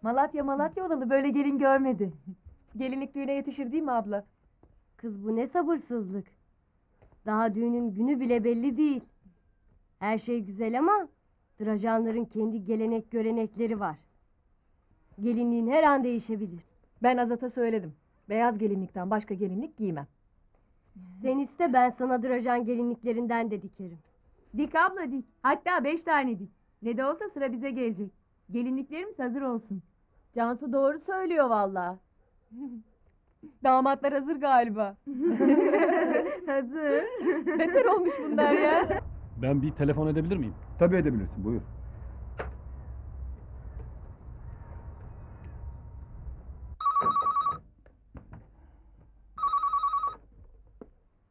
Malatya olalı böyle gelin görmedi. Gelinlik düğüne yetişir değil mi abla? Kız bu ne sabırsızlık. Daha düğünün günü bile belli değil. Her şey güzel ama Drajanların kendi gelenek görenekleri var. Gelinliğin her an değişebilir. Ben Azat'a söyledim. Beyaz gelinlikten başka gelinlik giymem. Sen iste, ben sana Drajan gelinliklerinden de dikerim. Dik abla dik. Hatta 5 tane dik. Ne de olsa sıra bize gelecek. Gelinliklerimiz hazır olsun. Cansu doğru söylüyor vallahi. Damatlar hazır galiba. Hazır. Beter olmuş bunlar ya. Ben bir telefon edebilir miyim? Tabii edebilirsin, buyur.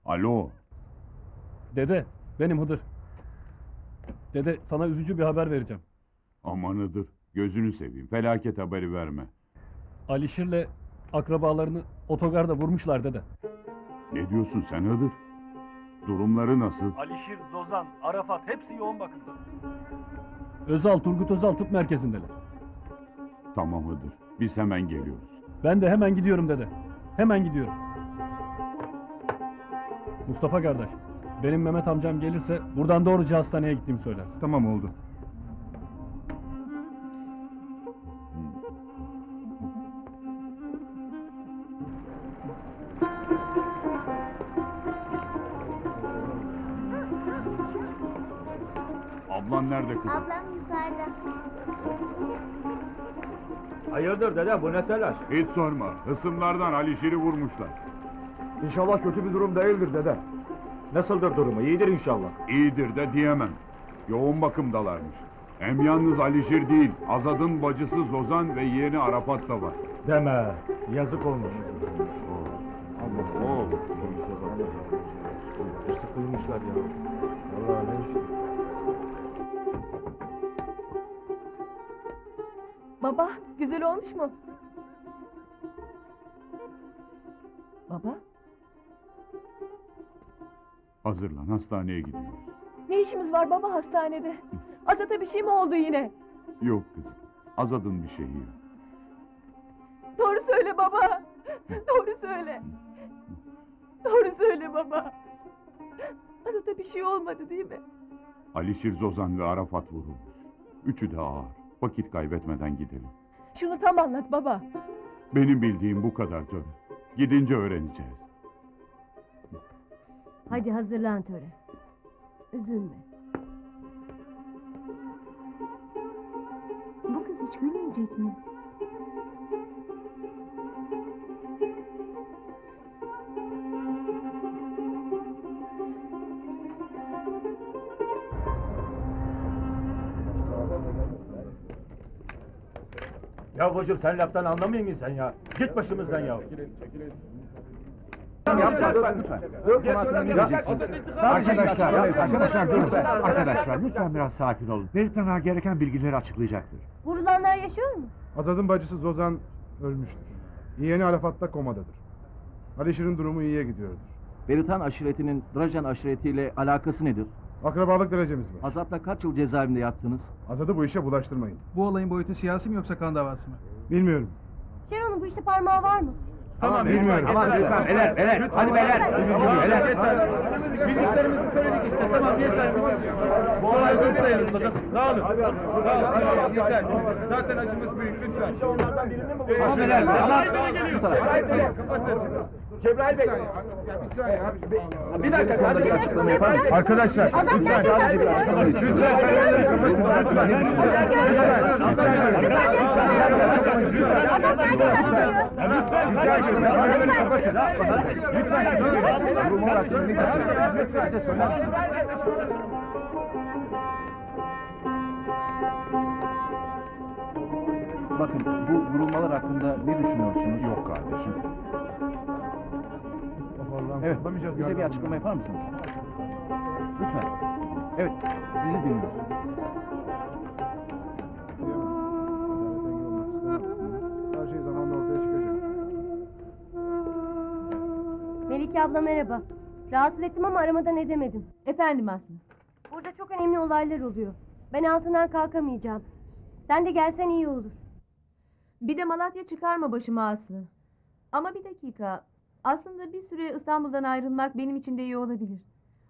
Alo. Dede, benim Hıdır. Dede, sana üzücü bir haber vereceğim. Amanıdır. Gözünü seveyim. Felaket haberi verme. Alişir'le akrabalarını otogarda vurmuşlar dede. Ne diyorsun sen Hıdır? Durumları nasıl? Alişir, Zozan, Arafat hepsi yoğun bakımda. Özal, Turgut Özal tıp merkezindeler. Tamam Hıdır. Biz hemen geliyoruz. Ben de hemen gidiyorum dede. Hemen gidiyorum. Mustafa kardeş, benim Mehmet amcam gelirse buradan doğruca hastaneye gittiğimi söylersin. Tamam, oldu. Ablan nerede kızım? Ablam yukarıda. Hayırdır dede, bu ne telaş? Hiç sorma. Hısımlardan Alişir'i vurmuşlar. İnşallah kötü bir durum değildir dede. Nasıldır durumu? İyidir inşallah. İyidir de diyemem. Yoğun bakımdalarmış. Hem yalnız Alişir değil, Azad'ın bacısı Zozan ve yeğeni Arafat da var. Deme, yazık olmuş. Oo. Sıkılmışlar ya. Vallahi ne işte. Baba, güzel olmuş mu? Baba, Hazırlan, hastaneye gidiyoruz. ne işimiz var baba hastanede? Azat'a bir şey mi oldu yine? Yok kızım, Azad'ın bir şeyi yok. Doğru söyle baba. Doğru söyle. Doğru söyle baba. Azat'a bir şey olmadı değil mi? Alişir, Zozan ve Arafat vurulmuş. Üçü de ağır. Vakit kaybetmeden gidelim. Şunu tam anlat baba. Benim bildiğim bu kadar töre. Gidince öğreneceğiz. Hadi hazırlan töre. Üzülme. Bu kız hiç gülmeyecek mi? Ya bacım, sen laftan anlamıyor musun sen ya? Git başımızdan ya. Arkadaşlar durun. Arkadaşlar lütfen biraz sakin olun. Berithan Ağa gereken bilgileri açıklayacaktır. Vurulanlar yaşıyor mu? Azad'ın bacısı Zozan ölmüştür. Yeğeni Arafat da komadadır. Alişir'in durumu iyiye gidiyordur. Berithan aşiretinin Drajan aşiretiyle alakası nedir? Akrabalık derecemiz var. Azat'la kaç yıl cezaevinde yattınız? Azad'ı bu işe bulaştırmayın. Bu olayın boyutu siyasi mi yoksa kan davası mı? Bilmiyorum. Şeron'un bu işte parmağı var mı? Tamam, bilmiyorum. Lütfen, beyler, hadi beyler. Bildiklerimizi söyledik işte. Tamam, yeter. Bu olay böyle sayılır. Dağılın. Dağılın. Yeter. Zaten acımız büyük. Lütfen. Beyler, Bu tarafa. Cebrail Bey. Bir saniye abi. Bir dakika, hadi bir açıklama yapar mısın? Arkadaşlar. Lütfen sadece bir açıklama istiyorum. Lütfen kapatın. Durumu hakkında ne düşünüyorsunuz? Bize söyler misiniz? Bakın, bu vurulmalar hakkında ne düşünüyorsunuz? Yok kardeşim. Evet, bize bir açıklama yapar mısınız? Lütfen. Evet, sizi dinliyoruz. Her şey zamanla ortaya çıkacak. Melike abla merhaba. Rahatsız ettim ama aramadan edemedim. Efendim Aslı. Burada çok önemli olaylar oluyor. Ben altından kalkamayacağım. Sen de gelsen iyi olur. Bir de Malatya çıkarma başıma Aslı. Ama bir dakika. Aslında bir süre İstanbul'dan ayrılmak benim için de iyi olabilir.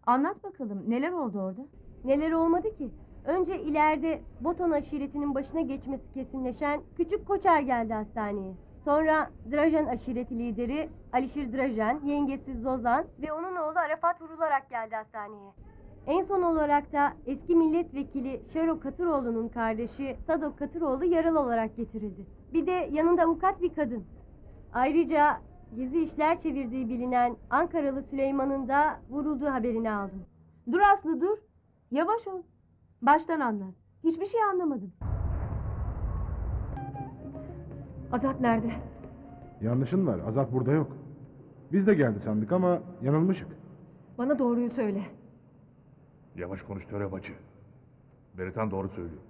Anlat bakalım neler oldu orada? Neler olmadı ki? Önce ileride Boton aşiretinin başına geçmesi kesinleşen Küçük Koçer geldi hastaneye. Sonra Drajan aşireti lideri Alişir Drajan, yengesi Zozan ve onun oğlu Arafat vurularak geldi hastaneye. En son olarak da eski milletvekili Şero Katıroğlu'nun kardeşi Sadok Katıroğlu yaralı olarak getirildi. Bir de yanında avukat bir kadın. Ayrıca gizli işler çevirdiği bilinen Ankaralı Süleyman'ın da vurulduğu haberini aldım. Dur Aslı dur. Yavaş ol. Baştan anlat. Hiçbir şey anlamadım. Azat nerede? Yanlışın var. Azat burada yok. Biz de geldi sandık ama yanılmışık. Bana doğruyu söyle. Yavaş konuş Töre bacı. Beritan doğru söylüyor.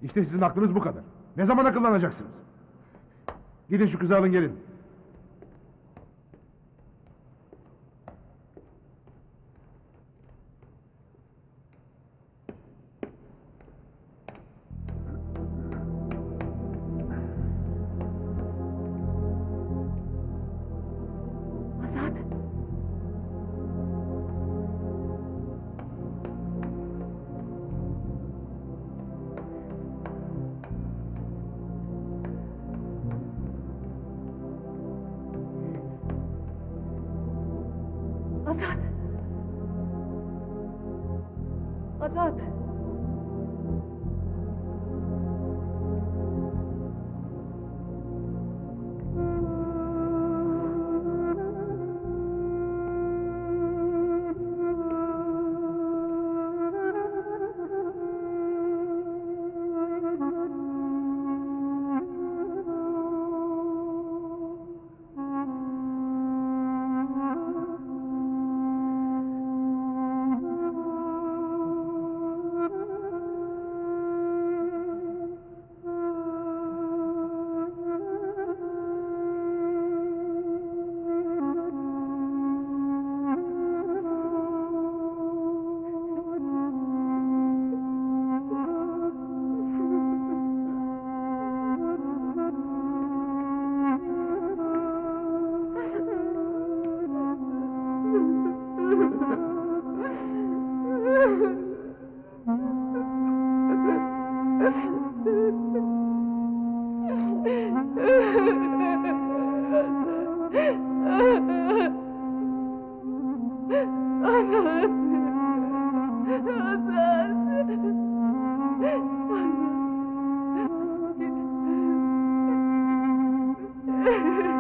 İşte sizin aklınız bu kadar. Ne zaman akıllanacaksınız? Gidin şu kızı alın gelin. Azat. Azat. Azat. Azat.